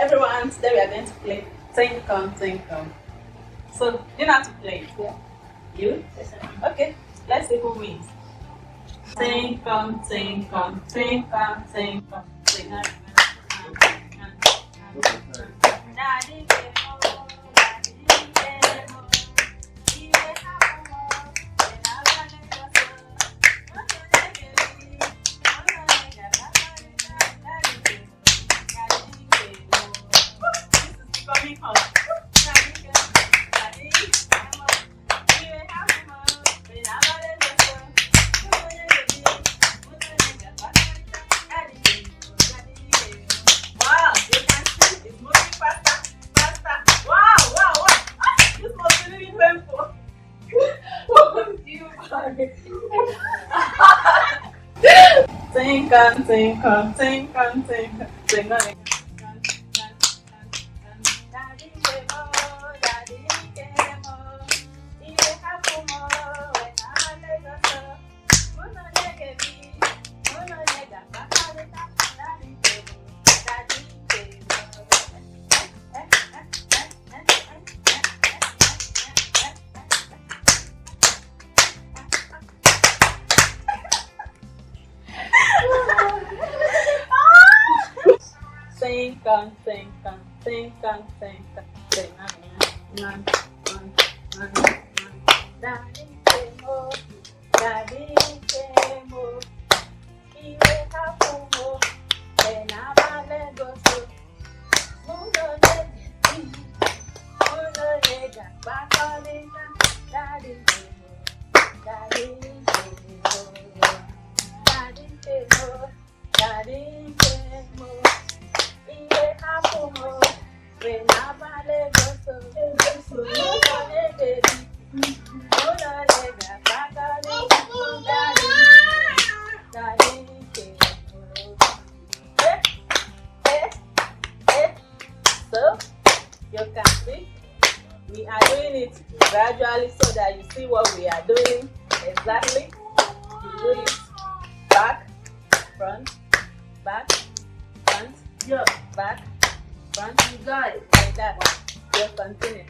everyone. Today we are going to play Tinkom. So you know how to play it? Yeah. You? Yes, okay. Let's see who wins. Tinkom. Tinkom. So you can see we are doing it gradually so that you see what we are doing exactly. You do it back, front, back, front, back, front. You got it like that. You continue.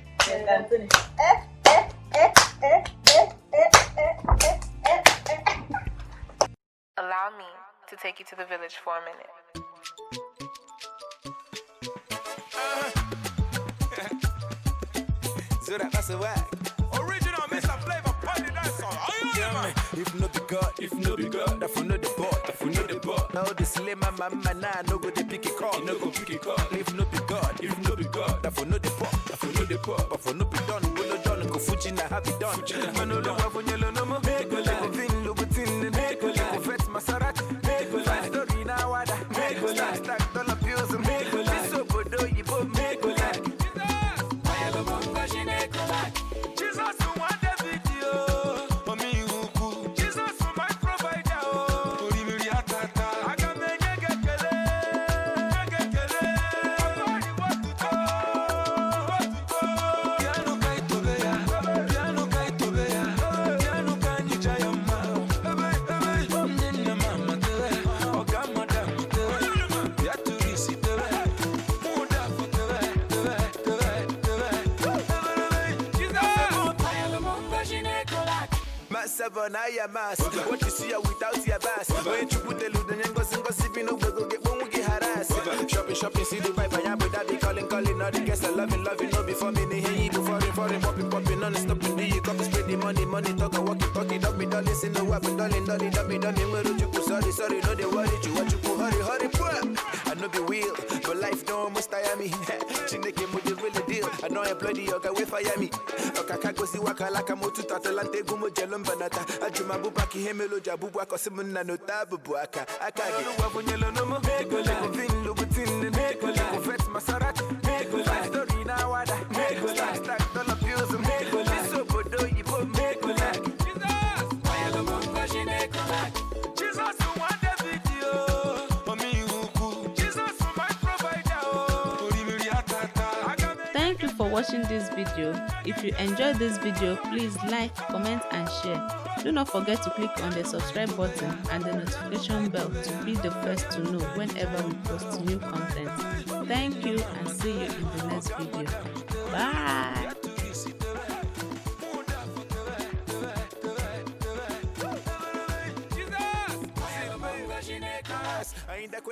Allow me to take you to the village for a minute. So that's a whack. Original Mr. Flavor party that song. If no be God, that for no the bot. Now the slim mama nah no go the pick it call. If no be God, that for no the pot, but for no be done, go Fuji na have it done. Manolo wa nyelo no mo. Go vin Louboutin, go vet Maserati. Five story na wada. Stack dollar bills, this obodo yibo make go like. Jesus, who want the video? Mommy, who Jesus, my provider. I can make get kele. What to do? Piano kai tobeya. Piano kan jayama. Nina mama tewe. Oga madam tewe. Ya turisi tewe. Muda tewe. Seven, I am mass. What you see without your bass. When you put the loot and go sipping over, go get one, we get harassed. Shopping, see the vibe, I am with that be calling, all the guests, I loving, no before me, hey, before foreign, popping, non-stopping, do you come spread the money, talk, walkie, don't be done, listen, no weapon, darling, where do you go, sorry, no, they worry you, what you go, hurry, I know be real, but life don't almost tire me. Chineke mo the real deal. I know I bloody yoga we fire me. Okaka go si waka like I'm to tatalante gumo jelum banata. Ajuma bubaki hemelo jabubu akosimuna no tabu buaka. Akage no wabonyelo no mo. Go like vin Louboutin, go vet Maserati. Go like story na wada. Go like stack dollar bills, go like so bodo yibo go like. Jesus, who want the video? Mommy, who Jesus, my provider. Thank you for watching this video. If you enjoyed this video, please like, comment and share. Do not forget to click on the subscribe button and the notification bell to be the first to know whenever we post new content. Thank you and see you in the next video. Bye. I ain't that